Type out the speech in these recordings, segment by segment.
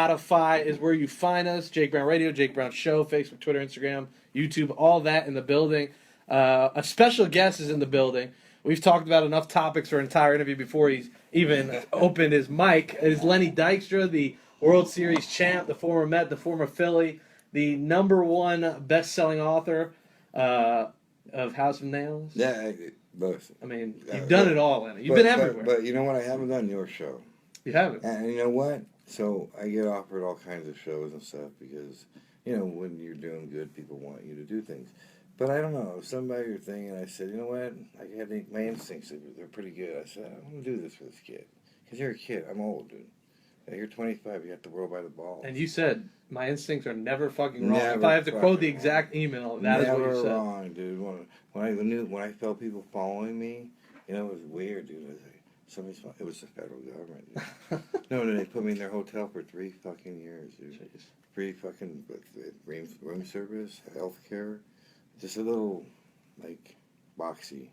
Spotify is where you find us. Jake Brown Radio, Jake Brown Show, Facebook, Twitter, Instagram, YouTube, all that in the building. A special guest is in the building. We've talked about enough topics for an entire interview before he's even opened his mic. It is Lenny Dykstra, the World Series champ, the former Met, the former Philly, the #1 best-selling author of House of Nails. Yeah, both. I mean, you've done it all, Lenny. You've been everywhere. But you know what? I haven't done your show. You haven't? And you know what? So I get offered all kinds of shows and stuff because, when you're doing good, people want you to do things. But I don't know. Somebody your thing, and I said, you know what? I had my instincts. They're pretty good. I said, I want to do this for this kid. Because you're a kid. I'm old, dude. You're 25. You got the world by the balls. And you said, my instincts are never fucking wrong. Never if I have to quote the wrong. exact email, that is what you said. Never wrong, dude. When I felt people following me, it was weird, dude. I was like, it was the federal government. No, they put me in their hotel for 3 fucking years, dude. Jeez. Free fucking room service, health care. Just a little, boxy.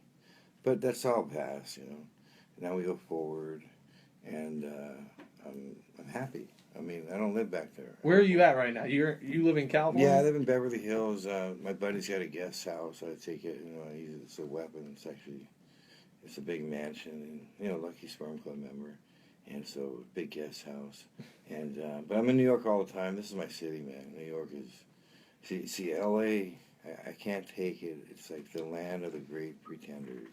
But that's all past, Now we go forward, and I'm happy. I mean, I don't live back there. Where are you at right now? You live in California? Yeah, I live in Beverly Hills. My buddy's got a guest house. I take it, I use it as a weapon. It's a big mansion, and, lucky Sperm Club member. And so, big guest house. And but I'm in New York all the time. This is my city, man. New York is... See, L.A., I can't take it. It's like the land of the great pretenders,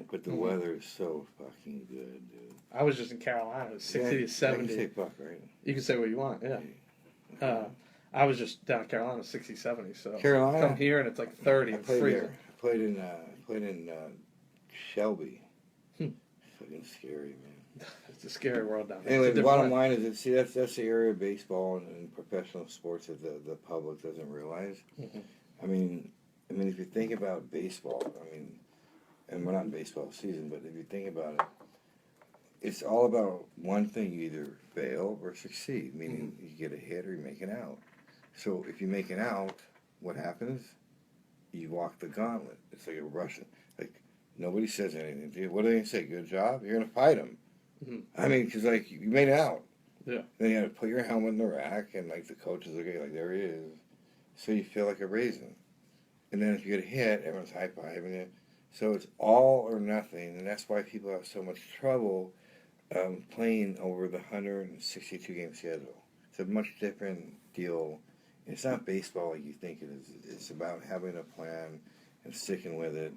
But the weather is so fucking good, dude. I was just in Carolina. It was 60 to 70. You can say fuck, right? You can say what you want, yeah. Okay. I was just down in Carolina, 60, 70. So Carolina? come here and it's like 30 and freezing. I played in Shelby. Fucking scary, man. It's a scary world down there. Anyway, the bottom line is that that's the area of baseball and professional sports that the public doesn't realize. Mm-hmm. I mean, if you think about baseball, and we're not in baseball season, but if you think about it, it's all about one thing: you either fail or succeed. Meaning, you get a hit or you make an out. So if you make an out, what happens? You walk the gauntlet. It's like a Russian. Nobody says anything to you. What are they going to say? Good job? You're going to fight them. Mm-hmm. Because, you made it out. Yeah. Then you got to put your helmet in the rack, and, the coaches look at you there he is. So you feel like a raisin. And then if you get a hit, everyone's high-fiving you. So it's all or nothing, and that's why people have so much trouble playing over the 162-game schedule. It's a much different deal. It's not baseball like you think it is. It's about having a plan and sticking with it.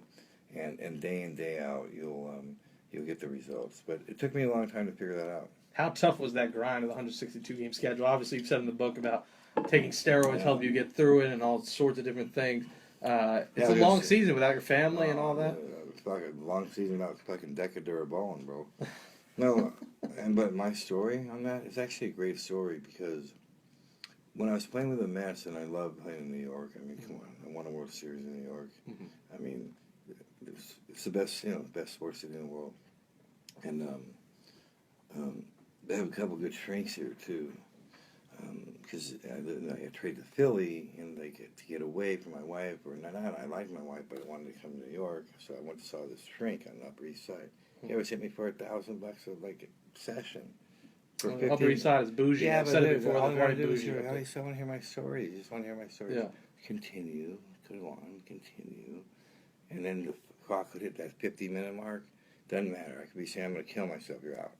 And day in, day out, you'll get the results. But it took me a long time to figure that out. How tough was that grind of the 162-game schedule? Obviously, you've said in the book about taking steroids help you get through it and all sorts of different things. It's a long season without your family and all that. It's like a long season without fucking Decaduraballing, bro. No, but my story on that is actually a great story because when I was playing with the Mets, and I love playing in New York. Come on, I won a World Series in New York. Mm-hmm. It's the best, best sports city in the world. And they have a couple good shrinks here, too. Because I traded to Philly, and to get away from my wife, I liked my wife, but I wanted to come to New York, so I went to saw this shrink on the Upper East Side. He always hit me for $1,000 a session. Upper East Side is bougie. Yeah, I've said it before. All They're I very do is bougie. I just want to hear my stories. You just want to hear my stories. Yeah. Continue. Go on. Continue. And then the clock would hit that 50-minute mark. Doesn't matter. I could be saying, I'm going to kill myself. You're out.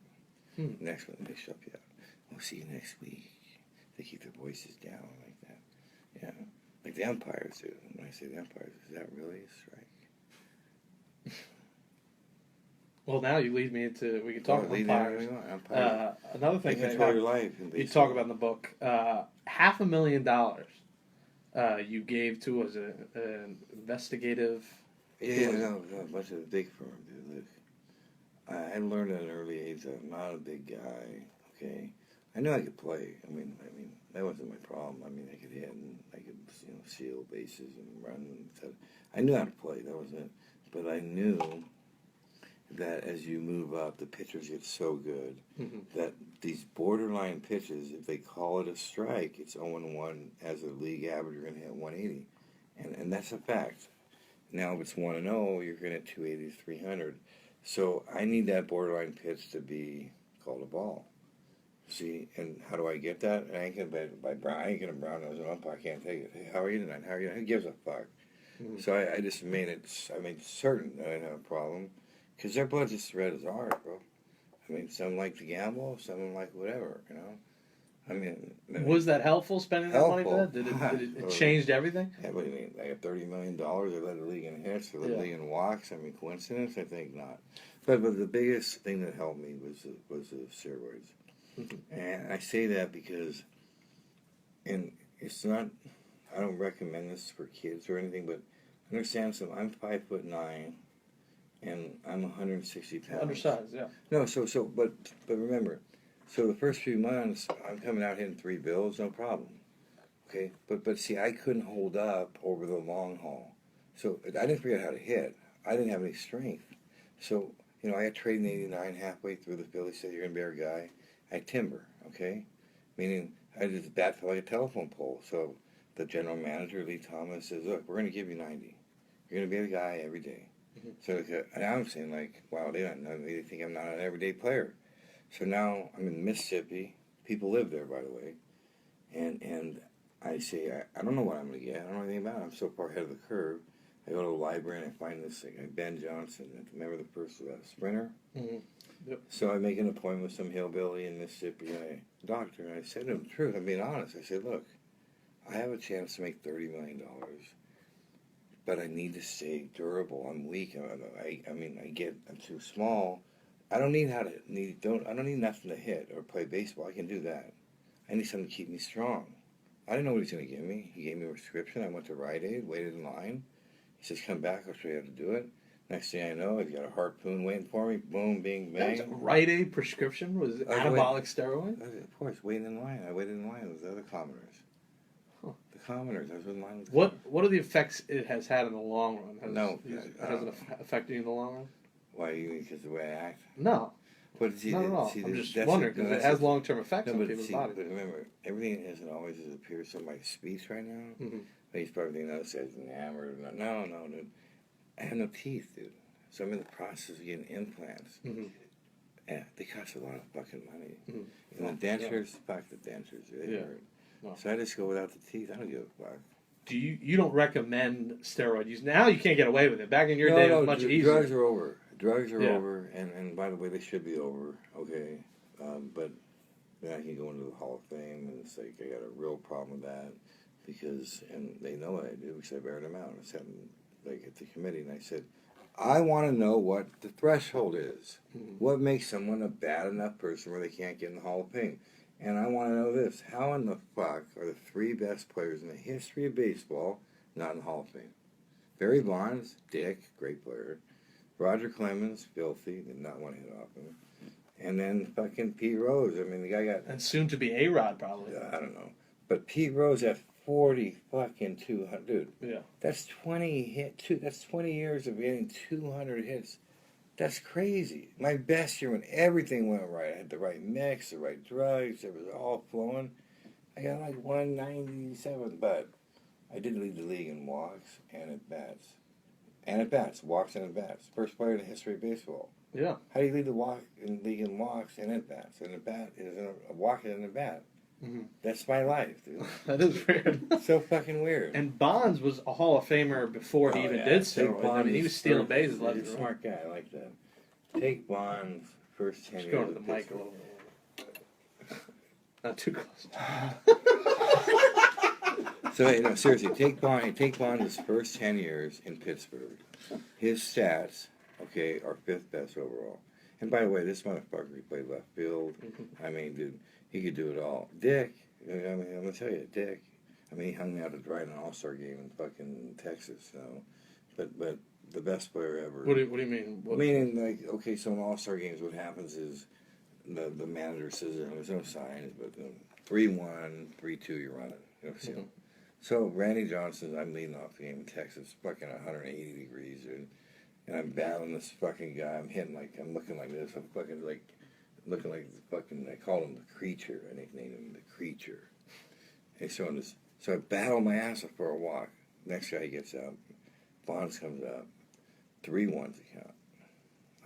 Next one, they shut you out. We'll see you next week. They keep their voices down like that. Yeah. Like the umpires do. When I say the umpires, is that really a strike? Well, now you lead me into, we can talk about umpires. Another thing they control your life. You talk about in the book, $500,000 you gave to as an investigative. Yeah, no, a bunch of big firms, dude. Look, I learned at an early age that I'm not a big guy. Okay, I knew I could play. I mean, that wasn't my problem. I could hit and I could, seal bases and run. I knew how to play. That was it. But I knew that as you move up, the pitchers get so good that these borderline pitches, if they call it a strike, it's 0-1 as a league average. You're going to hit 180, and that's a fact. Now, if it's 1-0, you're going to hit 280 to 300. So I need that borderline pitch to be called a ball. See, and how do I get that? I ain't gonna by brown. I ain't gonna brown nose an umpire. I can't take it. Hey, how are you tonight? How are you? Who gives a fuck? Mhm. So I just made it. I made certain that I didn't have a problem, because their blood's just red as ours, bro. I mean, some like to gamble, some like whatever. You know. I mean, Was that helpful spending that money for that? Helpful. Did it changed everything? Yeah, what do you mean? Like $30 million, they led the league in hits, they led the league in walks. I mean, coincidence? I think not. But the biggest thing that helped me was the steroids. Mhm. And I say that because, and it's not, I don't recommend this for kids or anything, but understand something. I'm 5'9", and I'm 160 pounds. Undersized, yeah. No, but remember, so the first few months, I'm coming out hitting 3 bills, no problem. Okay, but see, I couldn't hold up over the long haul. So I didn't forget how to hit. I didn't have any strength. So, you know, I had trading 89 halfway through the Philly said, you're going to be our guy. I timber, okay? Meaning, I just bat felt like a telephone pole. So the general manager, Lee Thomas, says, look, we're going to give you 90. You're going to be the guy every day. Mm-hmm. So and I'm saying, like, wow, they don't know. They think I'm not an everyday player. So now I'm in Mississippi. People live there, by the way. And I say, I don't know what I'm going to get. I don't know anything about it. I'm so far ahead of the curve. I go to the library and I find this thing, Ben Johnson. Remember the first sprinter? Mm-hmm. Yep. So I make an appointment with some hillbilly in Mississippi, doctor, and I said to him the truth. I'm being honest. I said, look, I have a chance to make $30 million, but I need to stay durable. I'm weak. I'm too small. I don't need I don't need nothing to hit or play baseball. I can do that. I need something to keep me strong. I didn't know what he was going to give me. He gave me a prescription. I went to Rite Aid, waited in line. He says, come back, I'll show you how to do it. Next thing I know, he's got a harpoon waiting for me. Boom, bing, bang. That was a Rite Aid prescription? Was it anabolic steroid? Of course, waiting in line. I waited in line with the other commoners. Huh. The commoners. I was in line with What are the effects it has had in the long run? Has it affected you in the long run? Why, you mean because of the way I act? No. But see, Not at all. See, I'm just wondering, because it has long-term effects on people's bodies. But remember, everything isn't always as it appears. So my speech right now, he's probably thinking, I says enamored. No, dude. I have no teeth, dude. So I'm in the process of getting implants. Mm-hmm. Yeah, they cost a lot of fucking money. Mm-hmm. And the dentures, fuck the dentures. They hurt. No. So I just go without the teeth. I don't give a fuck. Do you don't recommend steroid use? Now you can't get away with it. Back in your day, it was much easier. Drugs are over. Drugs are over, and by the way, they should be over, okay? But then I can go into the Hall of Fame, and it's like I got a real problem with that, and they know what I do, because I've aired them out. I sat at the committee, and I said, I want to know what the threshold is. Mm-hmm. What makes someone a bad enough person where they can't get in the Hall of Fame? And I want to know this. How in the fuck are the 3 best players in the history of baseball not in the Hall of Fame? Barry Bonds, dick, great player. Roger Clemens, filthy, did not want to hit off him. And then fucking Pete Rose. I mean, the guy got... And soon to be A-Rod, probably. I don't know. But Pete Rose at 40 fucking 200. Dude, yeah. That's 20 years of getting 200 hits. That's crazy. My best year when everything went right. I had the right mix, the right drugs. It was all flowing. I got like 197, but I did lead the league in walks and at bats. Walks and at bats. First player in the history of baseball. Yeah. How do you lead the league in walks and at bats? And a bat is a walk and a bat. Mm-hmm. That's my life, dude. That is weird. So fucking weird. And Bonds was a Hall of Famer before he even did steroids. I mean, he was stealing bases left and right. Smart guy, I like that. Take Bonds first 10 years. Just go to the mic a little bit. Not too close. So, seriously, take Bond his first 10 years in Pittsburgh. His stats, okay, are 5th best overall. And by the way, this motherfucker, he played left field. I mean, dude, he could do it all. Dick, I mean, I'm going to tell you, Dick, I mean, he hung me out to dry in an All-Star game in fucking Texas, But the best player ever. What do you mean? Meaning, like, okay, so in All-Star games, what happens is the manager says there's no signs, but 3-1, 3-2, you're running. So Randy Johnson's, I'm leading off the game in Texas, fucking 180 degrees, dude. And I'm battling this fucking guy. I'm looking like this. I'm fucking looking like fucking, I called him the Creature. I nicknamed him the Creature. And so I battle my ass off for a walk. Next guy gets up. Bonds comes up. 3-1's the count.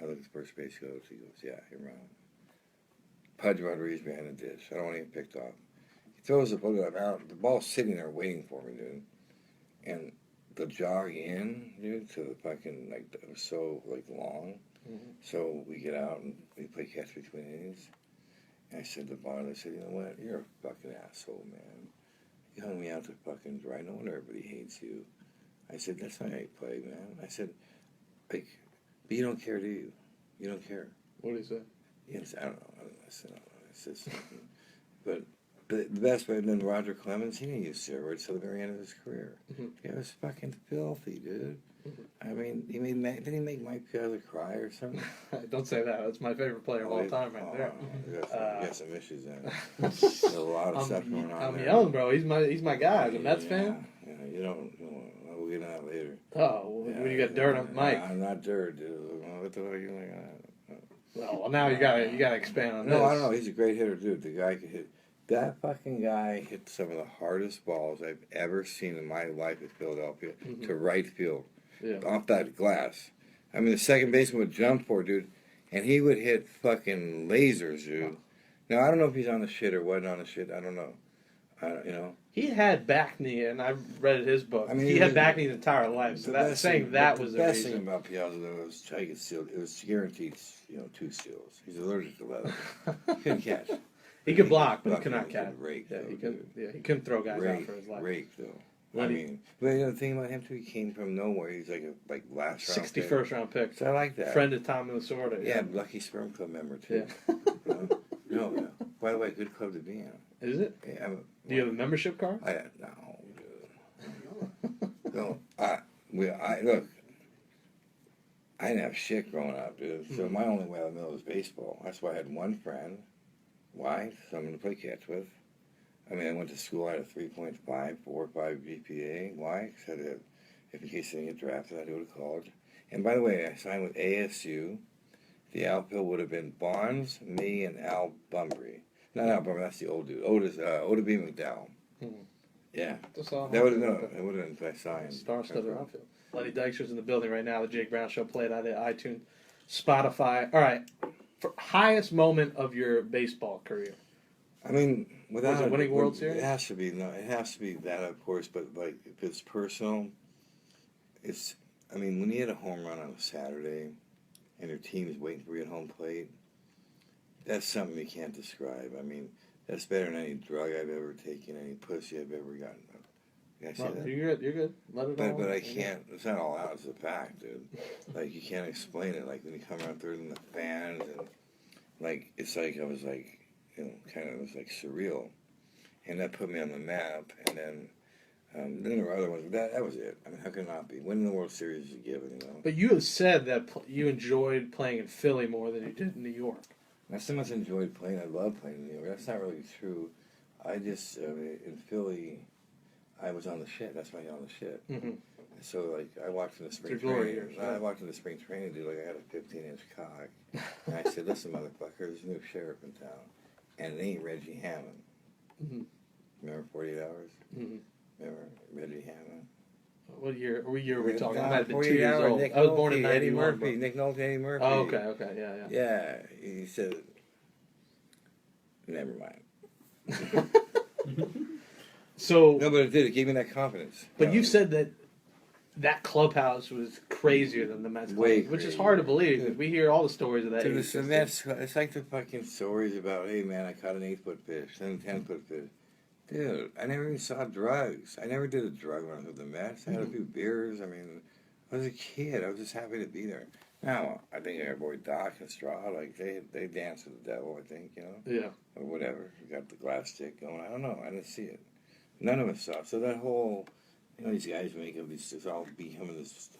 I look at the first base coach. He goes, yeah, you're wrong. Pudge Rodriguez behind the dish. I don't want to get picked off. He throws the ball out. The ball's sitting there waiting for me, dude. And the jog in, dude, to the fucking, like, it was so, like, long. Mm-hmm. So we get out and we play catch between innings. And I said to Bond, I said, you know what? You're a fucking asshole, man. You hung me out to fucking dry. No wonder everybody hates you. I said, that's not how you play, man. I said, like, but you don't care, do you? You don't care. What did he say? Yes, I don't know. I said, I said something. But the best way, then Roger Clemens, he didn't use steroids till the very end of his career. Mm-hmm. It was fucking filthy, dude. Mm-hmm. I mean, didn't he make Mike Piazza cry or something? Don't say that. That's my favorite player of all time right there. You got some issues then. There's a lot of stuff going on I'm there. yelling, bro. He's my guy. The Mets fan. Yeah, you don't. We'll get into that later. Oh, when you got dirt on Mike. I'm not dirt, dude. What the hell are you like? Well, now you gotta expand on this. No, I don't know. He's a great hitter, dude. The guy could hit. That fucking guy hit some of the hardest balls I've ever seen in my life at Philadelphia to right field. Yeah. Off that glass. I mean, the second baseman would jump for it, dude, and he would hit fucking lasers, dude. Now, I don't know if he's on the shit or wasn't on the shit. I don't know. You know. He had back knee, and I read his book. I mean, he had back knee his entire life. So that saying that was the best thing about Piazza though was I could steal. It was guaranteed, 2 steals. He's allergic to leather. He couldn't catch. He could block, but he could not catch. Rake, yeah, though, he couldn't. Yeah, he couldn't throw guys out for his life. Rake though. But the thing about him too, he came from nowhere. He's like a last round 61st round pick. So I like that. Friend of Tom Lasorda. Yeah, Lucky Sperm Club member too. Yeah. No. By the way, good club to be in. Is it? Yeah, do you have a membership card? No. No. Look. I didn't have shit growing up, dude. So my only way out of the middle was baseball. That's why I had one friend. Why? Someone to play catch with. I mean, I went to school. I had a 3.5, 4.5 GPA. Why? Because if in case I didn't get drafted, I'd go to college. And by the way, I signed with ASU. The outfield would have been Bonds, me, and Al Bumbry. Not Al Bumbry, that's the old dude. Oda B. McDowell. Yeah. That would have been, it would have been if I signed. Star-studded outfield. Lenny Dykstra's in the building right now. The Jake Brown Show played on iTunes, Spotify. All right. For highest moment of your baseball career. I mean, without was it winning World Series? It has to be that, of course. But like, if it's personal, it's. I mean, when you hit a home run on a Saturday, and your team is waiting for you at home plate, that's something you can't describe. I mean, that's better than any drug I've ever taken, any pussy I've ever gotten. Can I say that? You're good. Let it all. But I can't. It's not all out. It's a fact, dude. Like you can't explain it. Like when you come around third in the fans, and like it's like I was like. It was like surreal, and that put me on the map. And then there were other ones. That was it. I mean, how can it not be? Winning the World Series is a given, But you have said that you enjoyed playing in Philly more than you did in New York. I so much enjoyed playing. I love playing in New York. That's not really true. I just in Philly, I was on the shit. That's why you're on the shit. Mm-hmm. So like I walked in the spring training. I walked in the spring training, dude. Like I had a 15-inch cock, and I said, "Listen, motherfucker, there's a new sheriff in town." And it ain't Reggie Hammond. Mm-hmm. Remember 48 Hours? Mm-hmm. Remember Reggie Hammond? What year are we talking? I might have been 2 48 years Hours, old. Nick I was born in Nolte, Eddie 91. Murphy. Nick Nolte, Eddie Murphy. Oh, okay, yeah. Yeah, he said, never mind. So no, but it did. It gave me that confidence. But you said that clubhouse was crazier than the Mets clubhouse, which is hard to believe. Dude. We hear all the stories of that. Dude, the Mets, it's like the fucking stories about, hey man, I caught an 8-foot fish, then a 10-foot fish. Dude, I never even saw drugs. I never did a drug run with the Mets. I had a few beers. I mean, I was a kid. I was just happy to be there. Now, I think our boy Doc and Straw, like, they dance with the devil, I think, Yeah. Or whatever. We got the glass stick going. I don't know. I didn't see it. None of us saw it. So that whole... these guys make up these all becoming this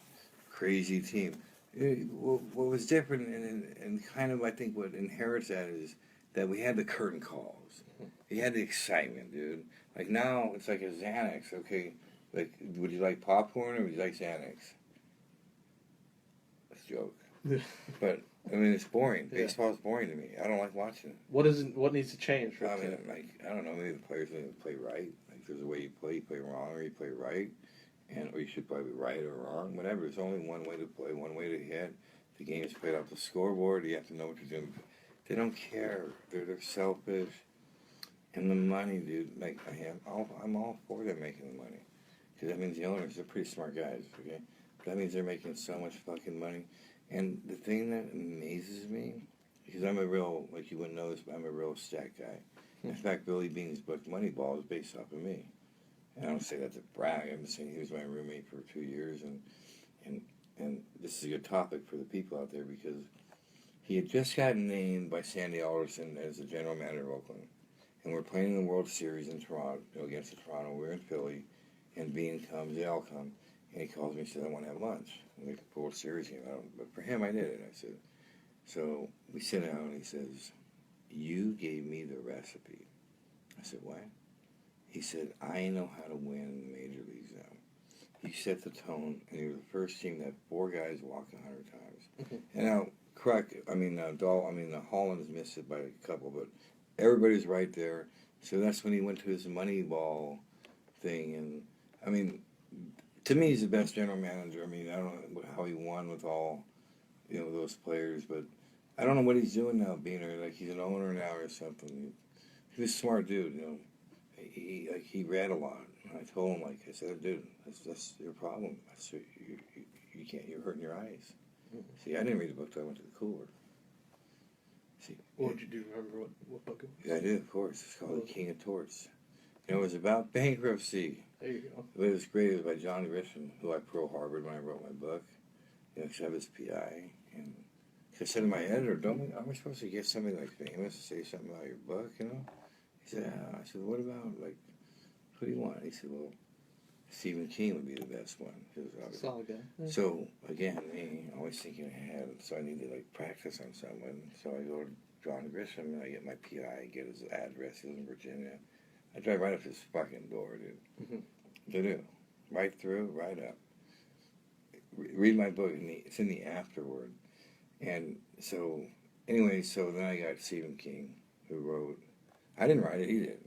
crazy team. What was different and kind of I think what inherits that is that we had the curtain calls. We had the excitement, dude. Like now it's like a Xanax. Okay, like would you like popcorn or would you like Xanax? That's a joke. But I mean it's boring. Yeah. Baseball's boring to me. I don't like watching it. What needs to change for I mean, like I don't know. Maybe the players need to play right. There's a way you play wrong, or you play right, or you should play right or wrong, whatever. There's only one way to play, one way to hit. The game is played off the scoreboard. You have to know what you're doing They don't care. They're selfish. And the money, dude, like, I'm all for them making the money. Because that means the owners, they're pretty smart guys, okay? That means they're making so much fucking money. And the thing that amazes me, because I'm a real, like you wouldn't know this, but I'm a real stat guy. In fact, Billy Bean's book Moneyball is based off of me. And I don't say that to brag. I'm saying he was my roommate for 2 years. And this is a good topic for the people out there because he had just gotten named by Sandy Alderson as the general manager of Oakland. And we're playing in the World Series in Toronto, against the Toronto. We're in Philly. And Bean comes, they all come. And he calls me and says, I want to have lunch. And the World Series game. But for him, I did it. I said, so we sit down and he says, you gave me the recipe. I said, what? He said, I know how to win in the major leagues now. You set the tone, and you're the first team that 4 guys walk 100 times. And now, Holland's missed it by a couple, but everybody's right there. So that's when he went to his Moneyball thing. And, I mean, to me, he's the best general manager. I mean, I don't know how he won with all, those players, but I don't know what he's doing now, Beaner. Like, he's an owner now or something. He's a smart dude, He read a lot. I told him, I said, dude, that's your problem. You can't, you're hurting your eyes. See, I didn't read the book till I went to the cooler. See, What did you do? Remember what book it was? Yeah, I did, of course. It's called The King of Torts. It was about bankruptcy. There you go. It was great. It was by John Grisham, who I Pearl Harbored when I wrote my book. Because I have his PI. And I said to my editor, aren't we supposed to get somebody famous to say something about your book, He said, yeah. I said, what about, who do you want? He said, well, Stephen King would be the best one. Solid guy. Yeah. So, again, me, always thinking ahead. So I need to, practice on someone. So I go to John Grisham, and I get my PI, get his address. He lives in Virginia. I drive right up his fucking door, dude. To do. Right through, right up. Read my book. It's in the afterword. And so, anyway, so then I got Stephen King, who wrote, I didn't write it, he did.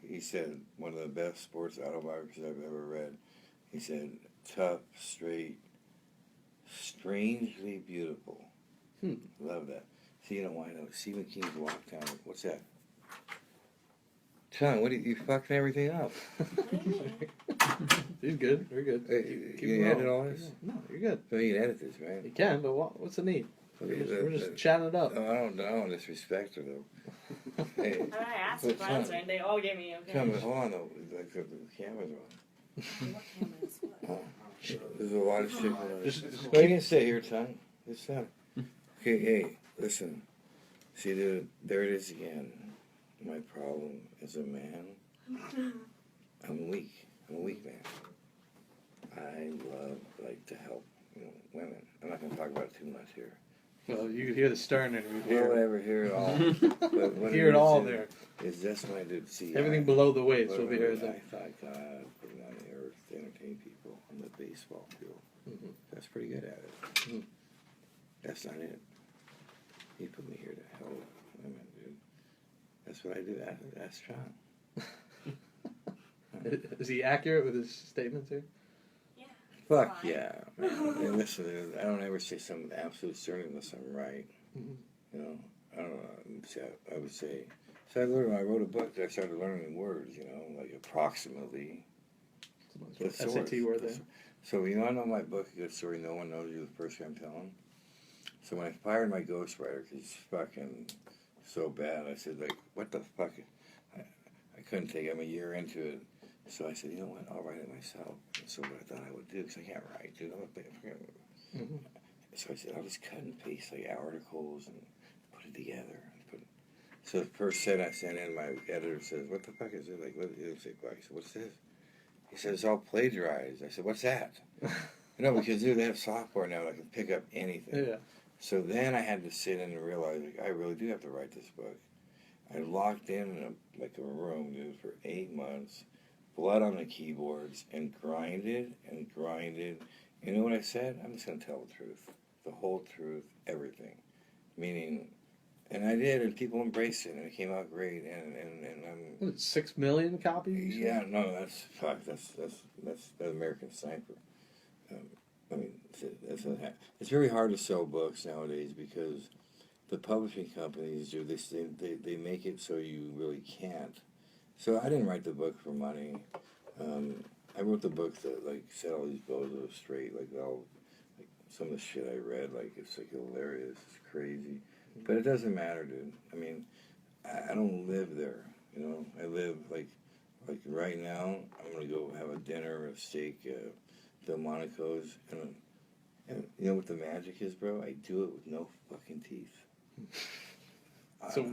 He said, one of the best sports autobiographies I've ever read. He said, tough, straight, strangely beautiful. Love that. See, you know why? Stephen King's walked down. What's that? Sean, you fucking everything up. He's good. Very good. Hey, you edit all this? No, you're good. So you can edit this, right? You can, but what's the need? We're just chatting it up. No, I don't disrespect her, though. Hey, I asked if I was right. They all gave me okay. hold on, though. The camera's on. What cameras? What? There's a lot of shit going on. What are you going to say here, son? Just Okay, hey, listen. See, dude, there it is again. My problem as a man, I'm weak. I'm a weak man. I love, to help, women. I'm not going to talk about it too much here. Well, you could hear the stern and You won't ever hear it all. But what hear it all there. Is that's what I do. See, everything below the waist will be heard there. I thought God put me on the earth to entertain people on the baseball field. That's pretty good at it. That's not it. He put me here to help women, dude. That's what I do. That's John. Is he accurate with his statements here? Yeah. Fuck yeah, man. And listen, I don't ever say something absolute certain unless I'm right. I don't know. I would say. So I wrote a book that I started learning words, approximately. SAT word there. So, I know my book, A Good Story, No One Knows You, the first time telling. So when I fired my ghostwriter, because he's fucking so bad, I said, what the fuck? I couldn't take it. I'm a year into it. So I said, you know what? I'll write it myself. So what I thought I would do, because I can't write, dude. So I said, I'll just cut and paste articles and put it together. So the first set I sent in, my editor says, what the fuck is it? What is it? I said, what's this? He said, it's all plagiarized. I said, what's that? Because dude, they have software now that can pick up anything. Yeah. So then I had to sit in and realize, I really do have to write this book. I locked in a room, dude, for 8 months, blood on the keyboards, and grinded. You know what I said? I'm just going to tell the truth. The whole truth, everything. Meaning, and I did, and people embraced it, and it came out great, and I'm... 6 million copies? Yeah, no, that's American Sniper. It's very hard to sell books nowadays because the publishing companies do this thing. They make it so you really can't. So I didn't write the book for money. I wrote the book that like set all these bozos straight. Like some of the shit I read, like it's like hilarious. It's crazy, but it doesn't matter, dude. I mean, I don't live there. You know, I live like right now. I'm gonna go have a dinner, a steak, Delmonico's, and you know what the magic is, bro? I do it with no fucking teeth. So